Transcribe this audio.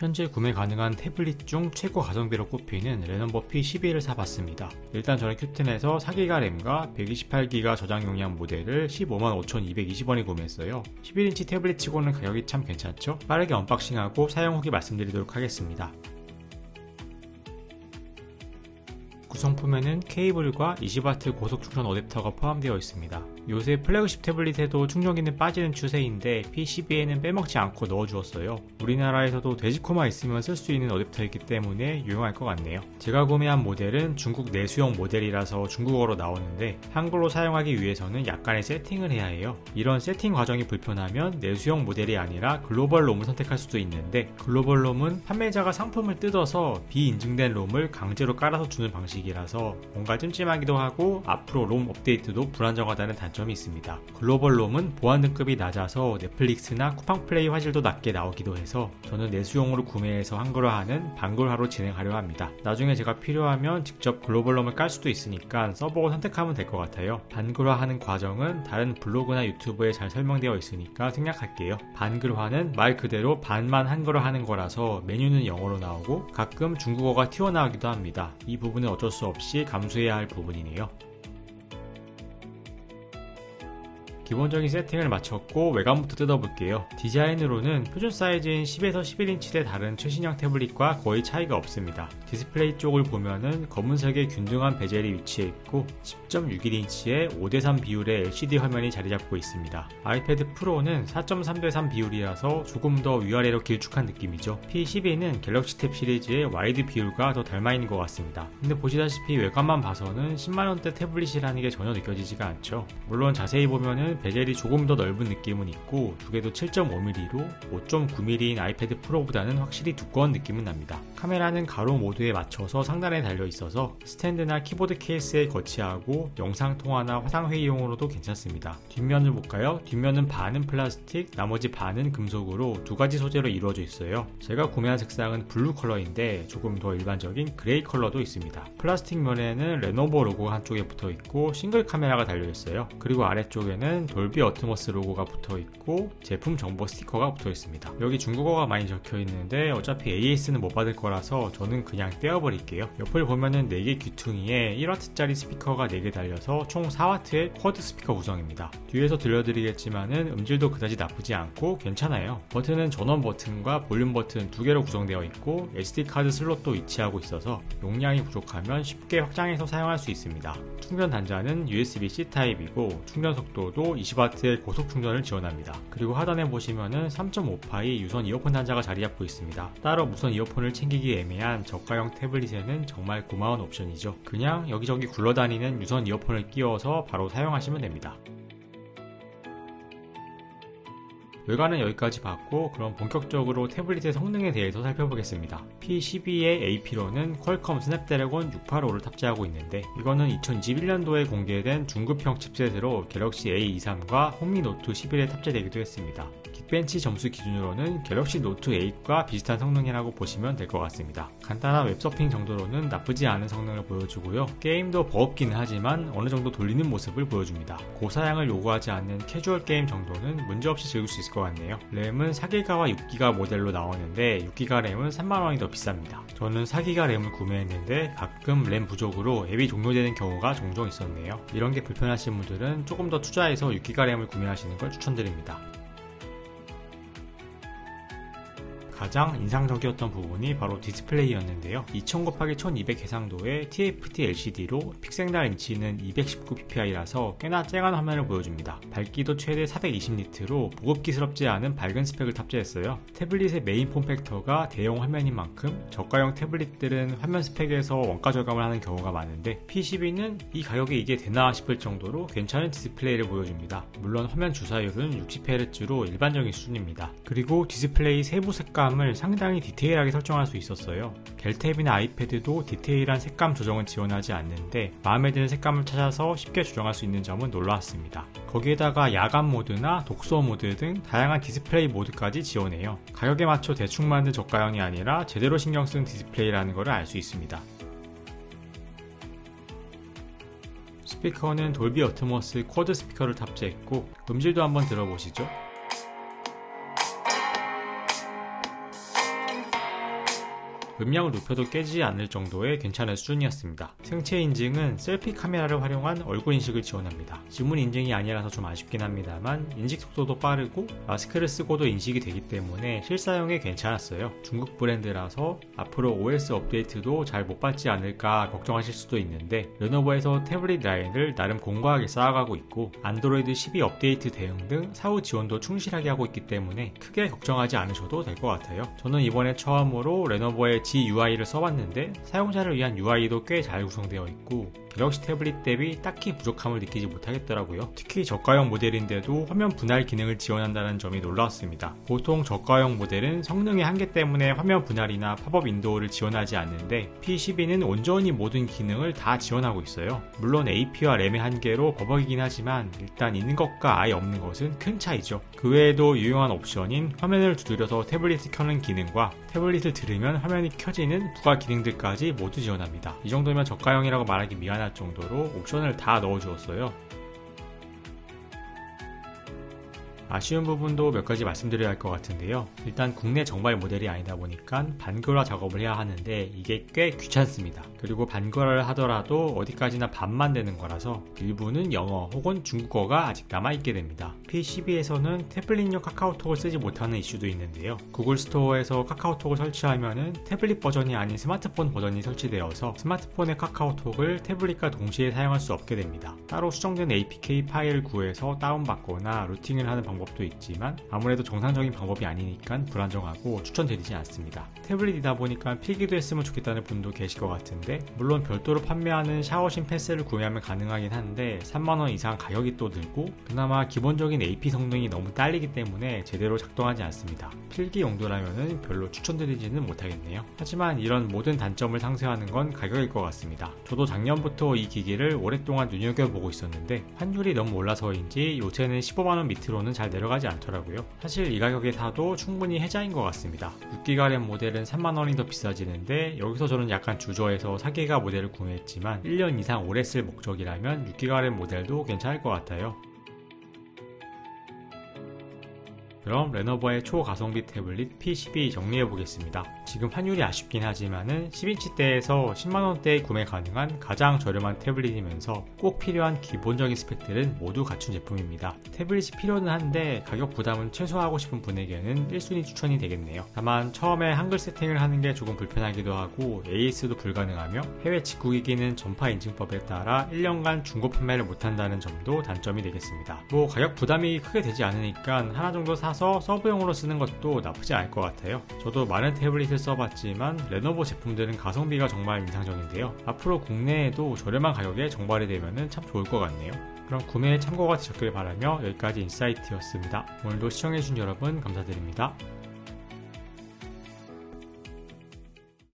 현재 구매 가능한 태블릿 중 최고 가성비로 꼽히는 레노버 P12를 사봤습니다. 일단 저는 큐텐에서 4기가 램과 128기가 저장 용량 모델을 155,220원에 구매했어요. 11인치 태블릿 치고는 가격이 참 괜찮죠? 빠르게 언박싱하고 사용 후기 말씀드리도록 하겠습니다. 구성품에는 케이블과 20W 고속 충전 어댑터가 포함되어 있습니다. 요새 플래그십 태블릿에도 충전기는 빠지는 추세인데 P12에는 빼먹지 않고 넣어주었어요. 우리나라에서도 돼지코만 있으면 쓸 수 있는 어댑터이기 때문에 유용할 것 같네요. 제가 구매한 모델은 중국 내수용 모델이라서 중국어로 나오는데 한글로 사용하기 위해서는 약간의 세팅을 해야 해요. 이런 세팅 과정이 불편하면 내수용 모델이 아니라 글로벌 롬을 선택할 수도 있는데, 글로벌 롬은 판매자가 상품을 뜯어서 비인증된 롬을 강제로 깔아서 주는 방식이라서 뭔가 찜찜하기도 하고 앞으로 롬 업데이트도 불안정하다는 단점이 있습니다. 글로벌 롬은 보안 등급이 낮아서 넷플릭스나 쿠팡플레이 화질도 낮게 나오기도 해서 저는 내수용으로 구매해서 한글화하는 반글화로 진행하려 합니다. 나중에 제가 필요하면 직접 글로벌 롬을 깔 수도 있으니까 서버を선택하면 될 것 같아요. 반글화하는 과정은 다른 블로그나 유튜브에 잘 설명되어 있으니까 생략할게요. 반글화는 말 그대로 반만 한글화하는 거라서 메뉴는 영어로 나오고 가끔 중국어가 튀어나오기도 합니다. 이 부분은 어쩔 수 없이 감수해야 할 부분이네요. 기본적인 세팅을 마쳤고 외관부터 뜯어볼게요. 디자인으로는 표준 사이즈인 10에서 11인치대 다른 최신형 태블릿과 거의 차이가 없습니다. 디스플레이 쪽을 보면은 검은색의 균등한 베젤이 위치해 있고 10.61인치의 5:3 비율의 LCD 화면이 자리 잡고 있습니다. 아이패드 프로는 4.3:3 비율이라서 조금 더 위아래로 길쭉한 느낌이죠. P12는 갤럭시 탭 시리즈의 와이드 비율과 더 닮아있는 것 같습니다. 근데 보시다시피 외관만 봐서는 10만원대 태블릿이라는 게 전혀 느껴지지가 않죠. 물론 자세히 보면은 베젤이 조금 더 넓은 느낌은 있고 두 개도 7.5mm로 5.9mm인 아이패드 프로보다는 확실히 두꺼운 느낌은 납니다. 카메라는 가로 모드에 맞춰서 상단에 달려 있어서 스탠드나 키보드 케이스에 거치하고 영상통화나 화상회의용으로도 괜찮습니다. 뒷면을 볼까요? 뒷면은 반은 플라스틱, 나머지 반은 금속으로 두 가지 소재로 이루어져 있어요. 제가 구매한 색상은 블루 컬러인데 조금 더 일반적인 그레이 컬러도 있습니다. 플라스틱 면에는 레노버 로고가 한쪽에 붙어 있고 싱글 카메라가 달려 있어요. 그리고 아래쪽에는 돌비 어트모스 로고가 붙어있고 제품 정보 스티커가 붙어있습니다. 여기 중국어가 많이 적혀있는데 어차피 AS는 못 받을 거라서 저는 그냥 떼어버릴게요. 옆을 보면은 4개 귀퉁이에 1W짜리 스피커가 4개 달려서 총 4W의 쿼드 스피커 구성입니다. 뒤에서 들려드리겠지만은 음질도 그다지 나쁘지 않고 괜찮아요. 버튼은 전원 버튼과 볼륨 버튼 2개로 구성되어 있고 SD카드 슬롯도 위치하고 있어서 용량이 부족하면 쉽게 확장해서 사용할 수 있습니다. 충전 단자는 USB-C 타입이고 충전 속도도 20W의 고속 충전을 지원합니다. 그리고 하단에 보시면은 3.5파이 유선 이어폰 단자가 자리 잡고 있습니다. 따로 무선 이어폰을 챙기기 애매한 저가형 태블릿에는 정말 고마운 옵션이죠. 그냥 여기저기 굴러다니는 유선 이어폰을 끼워서 바로 사용하시면 됩니다. 외관은 여기까지 봤고 그럼 본격적으로 태블릿의 성능에 대해서 살펴보겠습니다. P12의 AP로는 퀄컴 스냅드래곤 685를 탑재하고 있는데 이거는 2021년도에 공개된 중급형 칩셋으로 갤럭시 A23과 홈미 노트 11에 탑재되기도 했습니다. 긱벤치 점수 기준으로는 갤럭시 노트 8과 비슷한 성능이라고 보시면 될 것 같습니다. 간단한 웹서핑 정도로는 나쁘지 않은 성능을 보여주고요. 게임도 버겁기는 하지만 어느 정도 돌리는 모습을 보여줍니다. 고사양을 요구하지 않는 캐주얼 게임 정도는 문제없이 즐길 수 있을 것 같네요. 램은 4기가와 6기가 모델로 나오는데 6기가 램은 3만원이 더 비쌉니다. 저는 4기가 램을 구매했는데 가끔 램 부족으로 앱이 종료되는 경우가 종종 있었네요. 이런 게 불편하신 분들은 조금 더 투자해서 6기가 램을 구매하시는 걸 추천드립니다. 가장 인상적이었던 부분이 바로 디스플레이였는데요. 2000곱하기1200 해상도의 TFT LCD로 픽셀달 인치는 219ppi라서 꽤나 쨍한 화면을 보여줍니다. 밝기도 최대 420니트로 보급기스럽지 않은 밝은 스펙을 탑재했어요. 태블릿의 메인 폼팩터가 대형 화면인 만큼 저가형 태블릿들은 화면 스펙에서 원가 절감을 하는 경우가 많은데 P12는 이 가격에 이게 되나 싶을 정도로 괜찮은 디스플레이를 보여줍니다. 물론 화면 주사율은 60Hz로 일반적인 수준입니다. 그리고 디스플레이 세부 색감 을 상당히 디테일하게 설정할 수 있었어요. 갤탭이나 아이패드도 디테일한 색감 조정은 지원하지 않는데 마음에 드는 색감을 찾아서 쉽게 조정할 수 있는 점은 놀라웠습니다. 거기에다가 야간 모드나 독서 모드 등 다양한 디스플레이 모드까지 지원해요. 가격에 맞춰 대충 만든 저가형이 아니라 제대로 신경 쓴 디스플레이라는 것을 알 수 있습니다. 스피커는 돌비 어트모스 쿼드 스피커를 탑재했고 음질도 한번 들어보시죠. 음량 루표도 깨지지 않을 정도의 괜찮은 수준이었습니다. 생체 인증은 셀피 카메라를 활용한 얼굴 인식을 지원합니다. 지문 인증이 아니라서 좀 아쉽긴 합니다만 인식 속도도 빠르고 마스크를 쓰고도 인식이 되기 때문에 실사용에 괜찮았어요. 중국 브랜드라서 앞으로 OS 업데이트도 잘 못 받지 않을까 걱정하실 수도 있는데 레노버에서 태블릿 라인을 나름 공고하게 쌓아가고 있고 안드로이드 12 업데이트 대응 등 사후 지원도 충실하게 하고 있기 때문에 크게 걱정하지 않으셔도 될 것 같아요. 저는 이번에 처음으로 레노버의 GUI를 써봤는데 사용자를 위한 UI도 꽤 잘 구성되어 있고 갤럭시 태블릿 대비 딱히 부족함을 느끼지 못하겠더라고요. 특히 저가형 모델인데도 화면 분할 기능을 지원한다는 점이 놀라웠습니다. 보통 저가형 모델은 성능의 한계 때문에 화면 분할이나 팝업 윈도우를 지원하지 않는데 P12는 온전히 모든 기능을 다 지원하고 있어요. 물론 AP와 램의 한계로 버벅이긴 하지만 일단 있는 것과 아예 없는 것은 큰 차이죠. 그 외에도 유용한 옵션인 화면을 두드려서 태블릿을 켜는 기능과 태블릿을 들으면 화면이 켜지는 부가 기능들까지 모두 지원합니다. 이 정도면 저가형이라고 말하기 미안할 정도로 옵션을 다 넣어주었어요. 아쉬운 부분도 몇 가지 말씀드려야 할 것 같은데요. 일단 국내 정발 모델이 아니다 보니까 반글화 작업을 해야 하는데 이게 꽤 귀찮습니다. 그리고 반글화를 하더라도 어디까지나 반만 되는 거라서 일부는 영어 혹은 중국어가 아직 남아있게 됩니다. P12에서는 태블릿용 카카오톡을 쓰지 못하는 이슈도 있는데요. 구글 스토어에서 카카오톡을 설치하면은 태블릿 버전이 아닌 스마트폰 버전이 설치되어서 스마트폰의 카카오톡을 태블릿과 동시에 사용할 수 없게 됩니다. 따로 수정된 APK 파일을 구해서 다운받거나 루팅을 하는 방법도 있지만 아무래도 정상적인 방법이 아니니까 불안정하고 추천드리지 않습니다. 태블릿이다 보니까 필기도 했으면 좋겠다는 분도 계실 것 같은데 물론 별도로 판매하는 샤워신 패스를 구매하면 가능하긴 한데 3만원 이상 가격이 또 들고 그나마 기본적인 AP 성능이 너무 딸리기 때문에 제대로 작동하지 않습니다. 필기 용도라면 별로 추천드리지는 못하겠네요. 하지만 이런 모든 단점을 상쇄하는 건 가격일 것 같습니다. 저도 작년부터 이 기기를 오랫동안 눈여겨보고 있었는데 환율이 너무 올라서인지 요새는 15만원 밑으로는 잘 내려가지 않더라고요. 사실 이 가격에 사도 충분히 혜자인 것 같습니다. 6기가 램 모델은 3만원이 더 비싸지는데 여기서 저는 약간 주저해서 4기가 모델을 구매했지만 1년 이상 오래 쓸 목적이라면 6기가 램 모델도 괜찮을 것 같아요. 그럼 레노버의 초가성비 태블릿 P12 정리해보겠습니다. 지금 환율이 아쉽긴 하지만은 10인치대에서 10만원대에 구매 가능한 가장 저렴한 태블릿이면서 꼭 필요한 기본적인 스펙들은 모두 갖춘 제품입니다. 태블릿이 필요는 한데 가격 부담은 최소화하고 싶은 분에게는 1순위 추천이 되겠네요. 다만 처음에 한글 세팅을 하는 게 조금 불편하기도 하고 AS도 불가능하며 해외 직구기기는 전파 인증법에 따라 1년간 중고 판매를 못한다는 점도 단점이 되겠습니다. 뭐 가격 부담이 크게 되지 않으니까 하나 정도 사서 서브용으로 쓰는 것도 나쁘지 않을 것 같아요. 저도 많은 태블릿을 써봤지만 레노버 제품들은 가성비가 정말 인상적인데요. 앞으로 국내에도 저렴한 가격에 정발이 되면 참 좋을 것 같네요. 그럼 구매에 참고가 되셨길 바라며 여기까지 인사이트였습니다. 오늘도 시청해주신 여러분 감사드립니다.